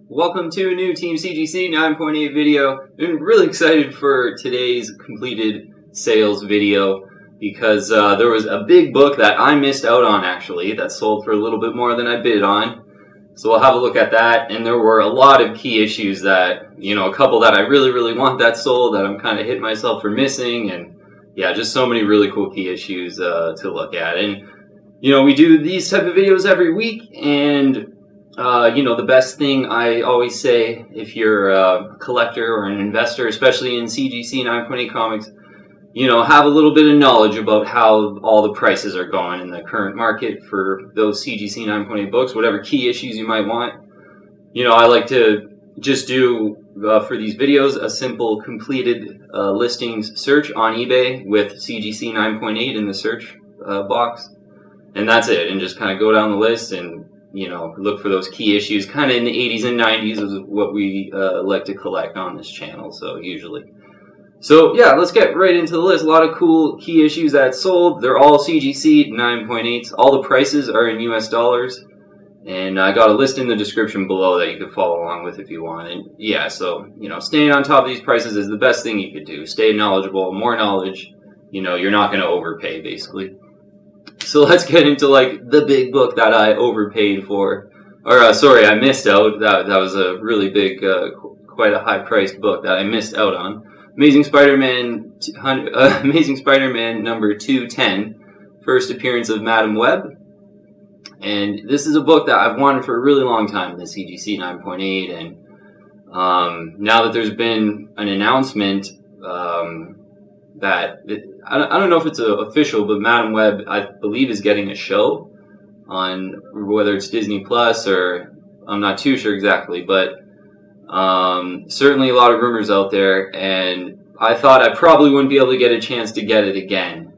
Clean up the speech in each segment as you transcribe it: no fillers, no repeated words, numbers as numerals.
Welcome to a new Team CGC 9.8 video. I'm really excited for today's completed sales video because there was a big book that I missed out on actually that sold for a little bit more than I bid on. So we'll have a look at that, and there were a lot of key issues that, a couple that I really want that sold that I'm kind of hitting myself for missing, and yeah, just so many really cool key issues to look at. And we do these type of videos every week, and the best thing I always say, if you're a collector or an investor, especially in CGC 9.8 comics, have a little bit of knowledge about how all the prices are going in the current market for those CGC 9.8 books, whatever key issues you might want. I like to just do, for these videos, a simple completed listings search on eBay with CGC 9.8 in the search box. And that's it, and just kind of go down the list and look for those key issues, kind of in the 80s and 90s is what we like to collect on this channel, so usually. So yeah, let's get right into the list. A lot of cool key issues that sold. They're all CGC 9.8s. All the prices are in US dollars. And I got a list in the description below that you could follow along with if you want. And yeah, so, staying on top of these prices is the best thing you could do. Stay knowledgeable, more knowledge, you're not going to overpay, basically. So let's get into, the big book that I overpaid for. Or, sorry, I missed out. That was a really big, quite a high-priced book that I missed out on. Amazing Spider-Man number 210, first appearance of Madam Webb. And this is a book that I've wanted for a really long time, the CGC 9.8. And now that there's been an announcement that, I don't know if it's official, but Madam Webb, I believe, is getting a show on whether it's Disney Plus or I'm not too sure exactly, but certainly a lot of rumors out there, and I thought I probably wouldn't be able to get a chance to get it again,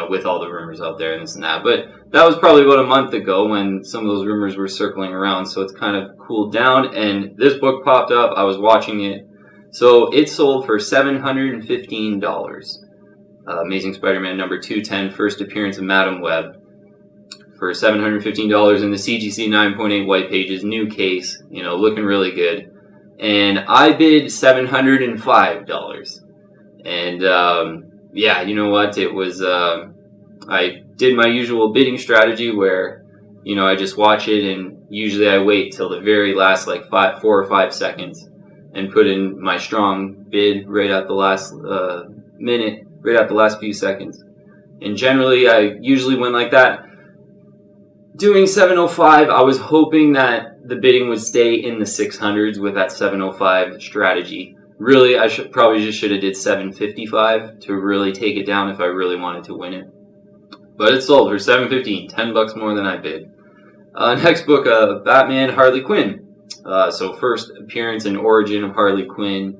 with all the rumors out there and this and that. But that was probably about a month ago when some of those rumors were circling around, so it's kind of cooled down, and this book popped up. I was watching it. So it sold for $715. Amazing Spider-Man number 210, first appearance of Madam Webb, for $715 in the CGC 9.8 white pages, new case, looking really good. And I bid $705. And yeah, you know what? It was I did my usual bidding strategy where I just watch it, and usually I wait till the very last 4 or 5 seconds and put in my strong bid right at the last minute, right at the last few seconds. And generally, I usually win like that. Doing 705, I was hoping that the bidding would stay in the 600s with that 705 strategy. Really, I should have did 755 to really take it down if I really wanted to win it. But it sold for $715, $10 more than I bid. Next book, Batman, Harley Quinn. So first appearance and origin of Harley Quinn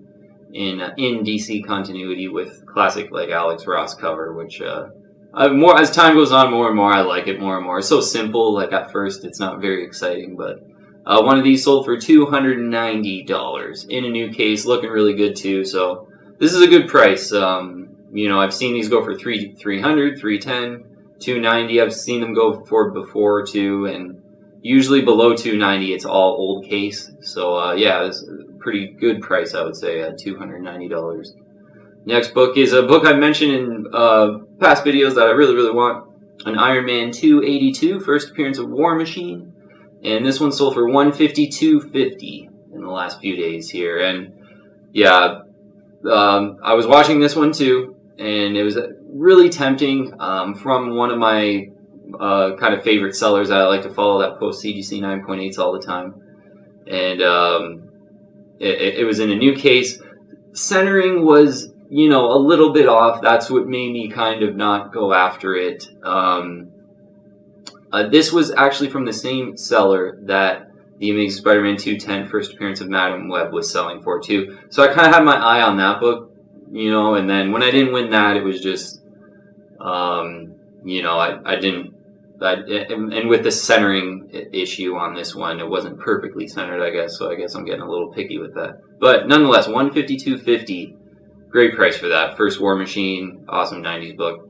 in DC continuity with classic Alex Ross cover, which as time goes on, more and more I like it more and more. It's so simple. At first, it's not very exciting, but one of these sold for $290 in a new case, looking really good too. So this is a good price. I've seen these go for $300, $310, $290. I've seen them go for before too, and usually below $290, it's all old case. So yeah, it's a pretty good price, I would say, at $290. Next book is a book I've mentioned in past videos that I really want. An Iron Man 282, first appearance of War Machine. And this one sold for $152.50 in the last few days here. And yeah, I was watching this one too, and it was really tempting from one of my kind of favorite sellers that I like to follow that post CGC 9.8s all the time. And it was in a new case. Centering was, a little bit off. That's what made me kind of not go after it. This was actually from the same seller that the Amazing Spider-Man 210 first appearance of Madam Webb was selling for too. So I kind of had my eye on that book, and then when I didn't win that, it was just, I didn't, and with the centering issue on this one, it wasn't perfectly centered, I guess, so I guess I'm getting a little picky with that. But nonetheless, $152.50, great price for that. First War Machine, awesome 90s book.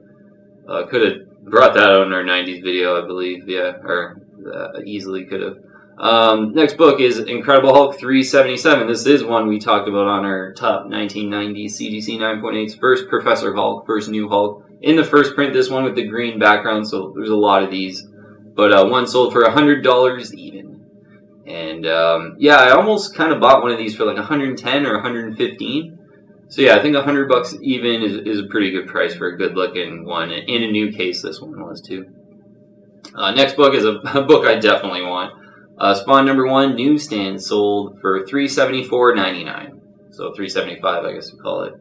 Could have brought that out in our 90s video, I believe, yeah, or easily could have. Next book is Incredible Hulk 377. This is one we talked about on our top 1990s CGC 9.8's first Professor Hulk, first new Hulk. In the first print, this one with the green background, so there's a lot of these. But one sold for $100 even. And yeah, I almost kind of bought one of these for like $110 or $115. So yeah, I think $100 even is a pretty good price for a good looking one. In a new case, this one was too. Next book is a book I definitely want. Spawn number 1, Newsstand, sold for $374.99. So $375, I guess you call it.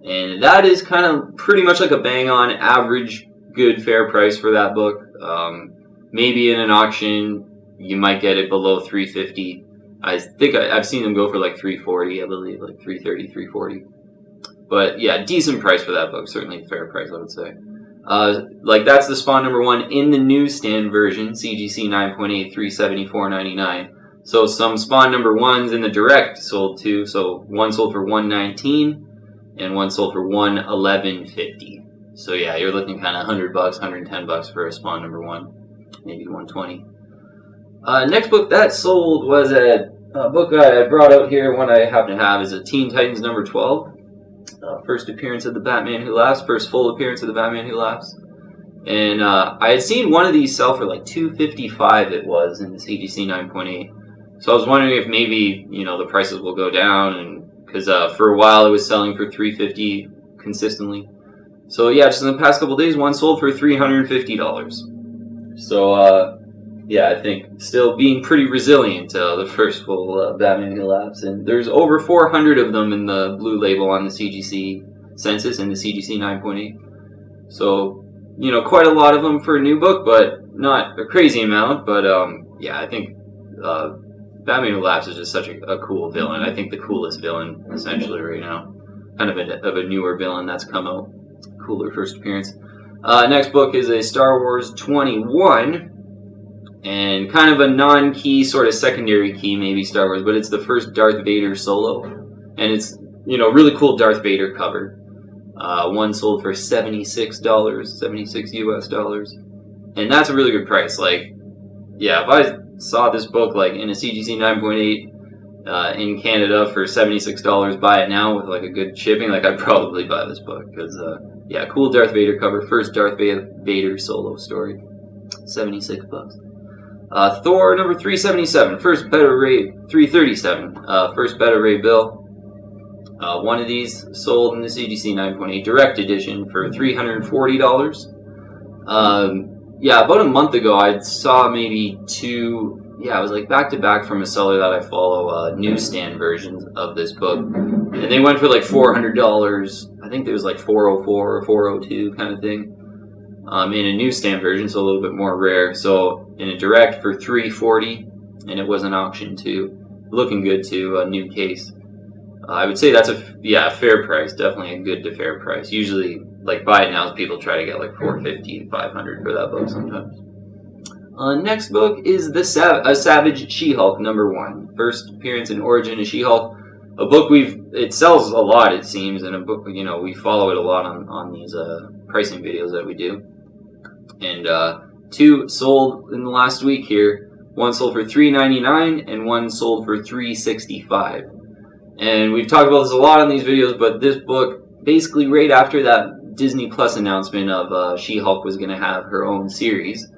And that is kind of pretty much like a bang on average good fair price for that book. Maybe in an auction you might get it below $350. I think I've seen them go for like $340, I believe, like $330, $340. But yeah, decent price for that book. Certainly a fair price, I would say. Like that's the Spawn number 1 in the Newsstand version, CGC 9.8, $374.99. So some Spawn number 1s in the direct sold too. So one sold for $119 and one sold for $111.50. So yeah, you're looking kind of $100, $110 for a Spawn number 1, maybe $120. Next book that sold was a book I brought out here. One I happen to have is a Teen Titans number 12. First appearance of the Batman Who Laughs, first full appearance of the Batman Who Laughs. And I had seen one of these sell for like $255 it was in the CGC 9.8. So I was wondering if maybe, you know, the prices will go down, and because for a while it was selling for $350 consistently. So yeah, just in the past couple days, one sold for $350. So yeah, I think still being pretty resilient, the first full Batman Who Laughs. And there's over 400 of them in the blue label on the CGC census and the CGC 9.8. So, you know, quite a lot of them for a new book, but not a crazy amount. But yeah, I think Batman Who Laughs is just such a cool villain. I think the coolest villain, essentially, right now. Kind of a newer villain that's come out. Cooler first appearance. Next book is a Star Wars 21. And kind of a non-key, sort of secondary key, maybe Star Wars, but it's the first Darth Vader solo. And it's, you know, really cool Darth Vader cover. One sold for $76, 76 US dollars. And that's a really good price. Like, yeah, if I saw this book, like, in a CGC 9.8 in Canada for $76, buy it now with, like, a good shipping, like, I'd probably buy this book. Because, yeah, cool Darth Vader cover, first Darth Vader solo story. $76. Thor number 377, first Beta Ray 337, first Beta Ray Bill. One of these sold in the CGC 9.8 direct edition for $340. Yeah, about a month ago I saw maybe two, yeah, it was like back to back from a seller that I follow, Newsstand versions of this book. And they went for like $400. I think it was like $404 or $402 kind of thing. In a Newsstand version, so a little bit more rare. So in a direct for $340, and it was an auction too. Looking good too, a new case. I would say that's a fair price, definitely a good to fair price. Usually, like buy it now, people try to get like $450, $500 for that book sometimes. Next book is a Savage She-Hulk number 1, first appearance and origin of She-Hulk. A book it sells a lot, it seems, and a book, you know, we follow it a lot on these pricing videos that we do. And 2 sold in the last week here. One sold for $3.99 and one sold for $3.65. And we've talked about this a lot on these videos, but this book, basically right after that Disney Plus announcement of She-Hulk was going to have her own series,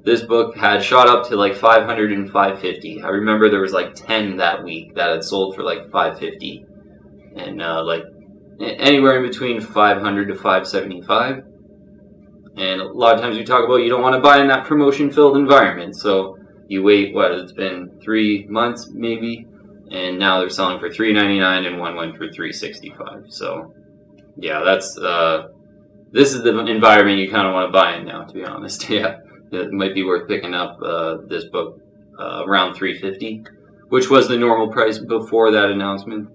this book had shot up to like $500 and $550. I remember there was like 10 that week that had sold for like $550. And like anywhere in between $500 to $575. And a lot of times we talk about you don't want to buy in that promotion-filled environment. So you wait, it's been 3 months maybe, and now they're selling for $3.99 and one went for $3.65. So yeah, that's this is the environment you kind of want to buy in now, to be honest. Yeah, it might be worth picking up this book around $3.50, which was the normal price before that announcement.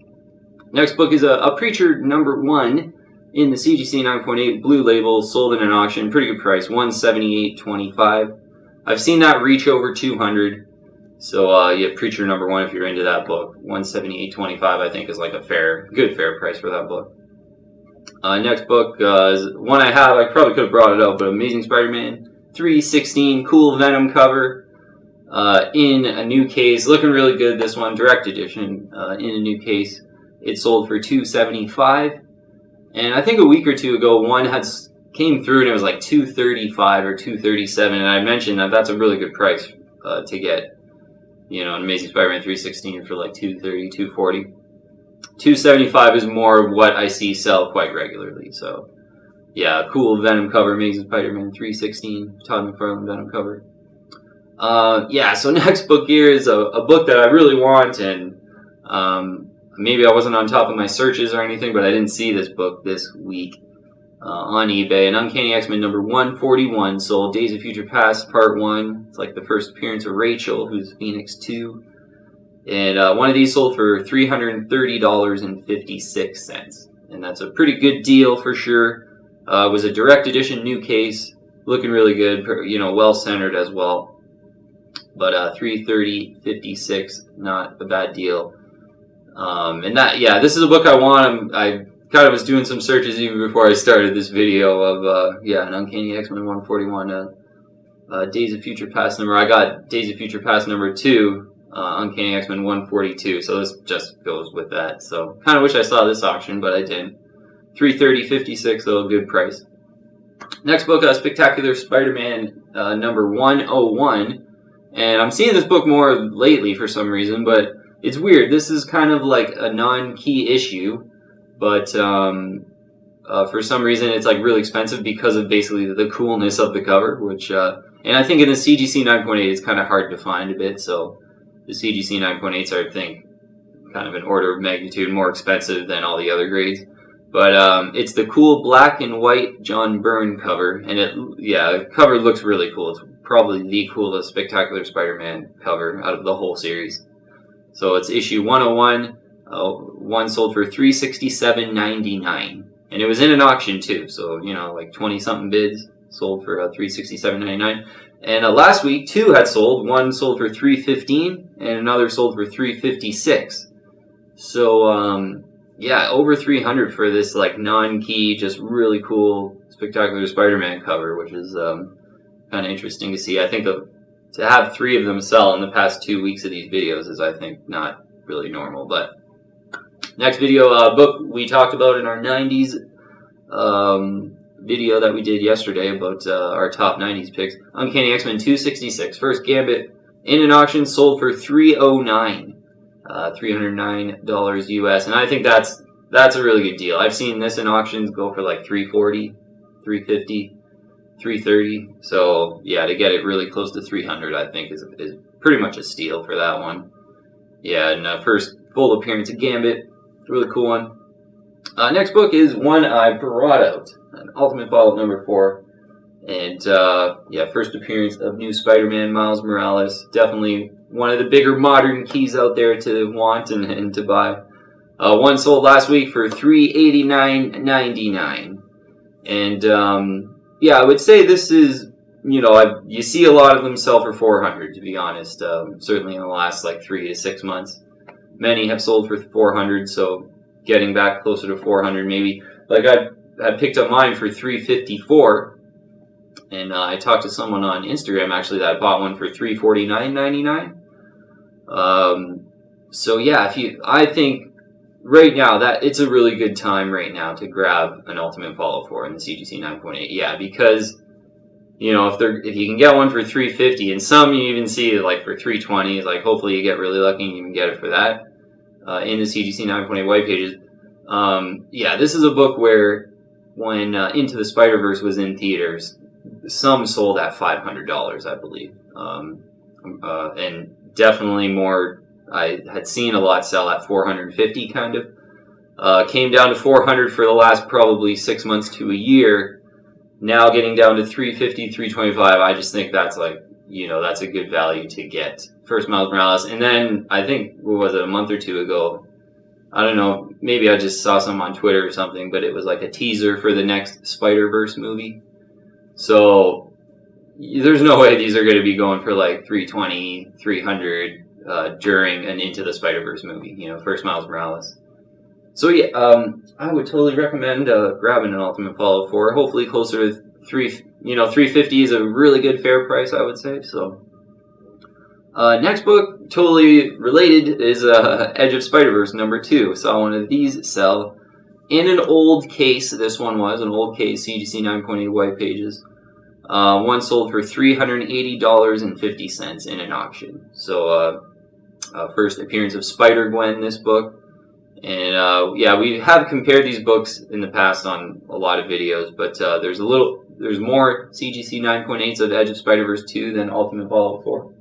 Next book is a Preacher number 1 in the CGC 9.8 blue label, sold in an auction, pretty good price, $178.25. I've seen that reach over $200. So yeah, Preacher number 1 if you're into that book, $178.25 I think is like a good fair price for that book. Next book is one I probably could have brought it up, but Amazing Spider-Man 316, cool Venom cover. in a new case, looking really good. This one, direct edition, in a new case. It sold for $275, and I think a week or two ago, one came through and it was like $235 or $237, and I mentioned that that's a really good price to get, an Amazing Spider-Man 316 for like $230, $240. $275 is more of what I see sell quite regularly. So, yeah, cool Venom cover, Amazing Spider-Man 316, Todd McFarlane Venom cover. So next book here is a book that I really want, and maybe I wasn't on top of my searches or anything, but I didn't see this book this week on eBay. An Uncanny X-Men number 141 sold, Days of Future Past Part 1. It's like the first appearance of Rachel, who's Phoenix 2. And one of these sold for $330.56. And that's a pretty good deal for sure. It was a direct edition new case, looking really good, well centered as well. But $330.56, not a bad deal. This is a book I want. I kind of was doing some searches even before I started this video of an Uncanny X-Men 141 Days of Future Past number. I got Days of Future Past number 2, Uncanny X-Men 142, so this just goes with that. So kind of wish I saw this auction, but I didn't. $330.56, though, a good price. Next book, Spectacular Spider-Man number 101, and I'm seeing this book more lately for some reason, but it's weird. This is kind of like a non-key issue, but for some reason it's like really expensive because of basically the coolness of the cover, which and I think in the CGC 9.8 it's kind of hard to find a bit, so the CGC 9.8s are, I think, kind of an order of magnitude more expensive than all the other grades. But it's the cool black and white John Byrne cover, and the cover looks really cool. It's probably the coolest Spectacular Spider-Man cover out of the whole series. So it's issue 101. One sold for $367.99, and it was in an auction too. So like 20-something bids sold for $367.99. And last week, 2 had sold. One sold for $315, and another sold for $356. So over $300 for this like non-key, just really cool Spectacular Spider-Man cover, which is kind of interesting to see. I think to have 3 of them sell in the past 2 weeks of these videos is, I think, not really normal. But next video, book we talked about in our 90s video that we did yesterday about our top 90s picks. Uncanny X-Men 266. First Gambit in an auction, sold for $309. $309 US, and I think that's a really good deal. I've seen this in auctions go for like $340, $350, $330. So yeah, to get it really close to $300, I think is pretty much a steal for that one. Yeah, and first full appearance of Gambit, really cool one. Next book is one I brought out, an Ultimate Follow-Up number 4, and first appearance of new Spider-Man Miles Morales. Definitely one of the bigger modern keys out there to want and to buy. One sold last week for $389.99, and I would say this is, you see a lot of them sell for $400, to be honest. Certainly in the last like 3 to 6 months, many have sold for $400. So getting back closer to $400, maybe. Like I picked up mine for $354. And I talked to someone on Instagram, actually, that bought one for $349.99. I think right now that it's a really good time right now to grab an Ultimate Follow 4 in the CGC 9.8. Yeah, because if you can get one for $350, and some you even see like for $320, like hopefully you get really lucky and you can get it for that in the CGC 9.8 white pages. This is a book where when Into the Spider-Verse was in theaters, some sold at $500, I believe, and definitely more. I had seen a lot sell at $450, kind of. Came down to $400 for the last probably 6 months to a year. Now getting down to $350, $325. I just think that's that's a good value to get. First Miles Morales, and then I think what was it, a month or two ago? I don't know. Maybe I just saw some on Twitter or something, but it was like a teaser for the next Spider-Verse movie. So there's no way these are going to be going for like $320, $300 during an Into the Spider-Verse movie, first Miles Morales. So I would totally recommend grabbing an Ultimate Follow 4. Hopefully closer to $350 is a really good fair price, I would say. So Next book, totally related, is Edge of Spider-Verse #2. Saw one of these sell in an old case. This one was an old case, CGC 9.8 white pages. One sold for $380.50 in an auction. So, first appearance of Spider-Gwen, this book. And yeah, we have compared these books in the past on a lot of videos, but there's more CGC 9.8s of Edge of Spider-Verse 2 than Ultimate Fallout 4.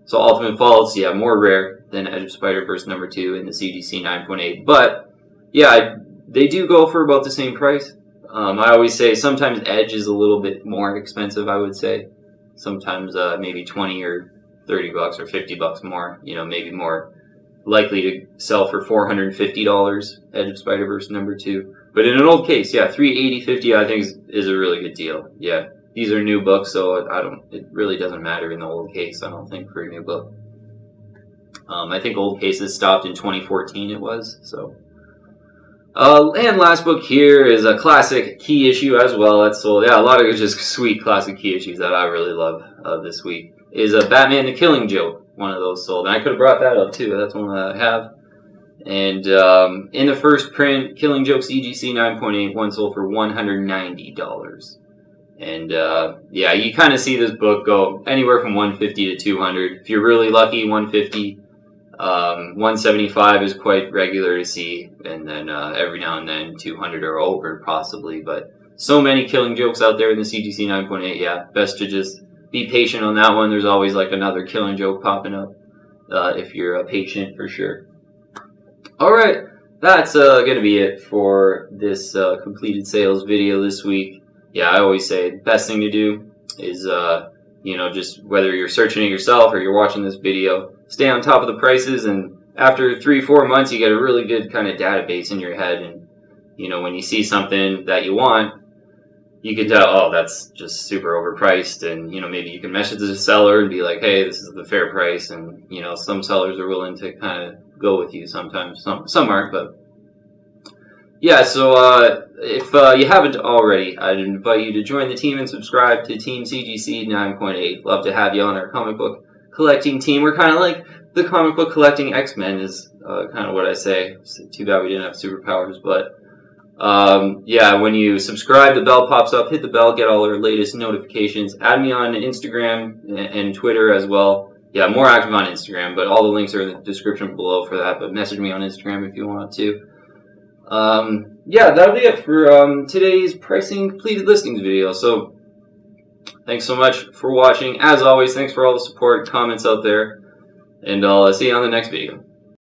So Ultimate Fallout's, yeah, more rare than Edge of Spider-Verse #2 in the CGC 9.8. But, yeah, they do go for about the same price. I always say sometimes Edge is a little bit more expensive, I would say. Sometimes maybe 20 or 30 bucks or 50 bucks more, maybe more likely to sell for $450, Edge of Spider-Verse #2. But in an old case, yeah, $380.50 I think is a really good deal. Yeah, these are new books, so it really doesn't matter in the old case, I don't think, for a new book. I think old cases stopped in 2014 it was, so. And last book here is a classic key issue as well. That's sold. Yeah, a lot of just sweet classic key issues that I really love this week. Is Batman the Killing Joke, one of those sold. And I could have brought that up too. That's one that I have. And in the first print, Killing Joke CGC 9.8, one sold for $190. And yeah, you kind of see this book go anywhere from $150 to $200. If you're really lucky, $150. $175 is quite regular to see, and then every now and then $200 or over possibly. But so many Killing Jokes out there in the CGC 9.8. Yeah, best to just be patient on that one. There's always like another Killing Joke popping up if you're patient, for sure. All right, that's gonna be it for this completed sales video this week. Yeah, I always say the best thing to do is just whether you're searching it yourself or you're watching this video, stay on top of the prices, and after 3-4 months you get a really good kind of database in your head, and when you see something that you want, you can tell, oh, that's just super overpriced, and maybe you can message the seller and be like, hey, this is the fair price, and some sellers are willing to kind of go with you sometimes, some aren't, but yeah, so if you haven't already, I'd invite you to join the team and subscribe to Team CGC 9.8. Love to have you on our comic book collecting team. We're kind of like the comic book collecting X-Men is kind of what I say. It's too bad we didn't have superpowers, but yeah, when you subscribe, the bell pops up. Hit the bell, get all our latest notifications. Add me on Instagram and Twitter as well. Yeah, more active on Instagram, but all the links are in the description below for that. But message me on Instagram if you want to. Yeah, that'll be it for today's pricing completed listings video. So thanks so much for watching. As always, thanks for all the support, comments out there, and I'll see you on the next video.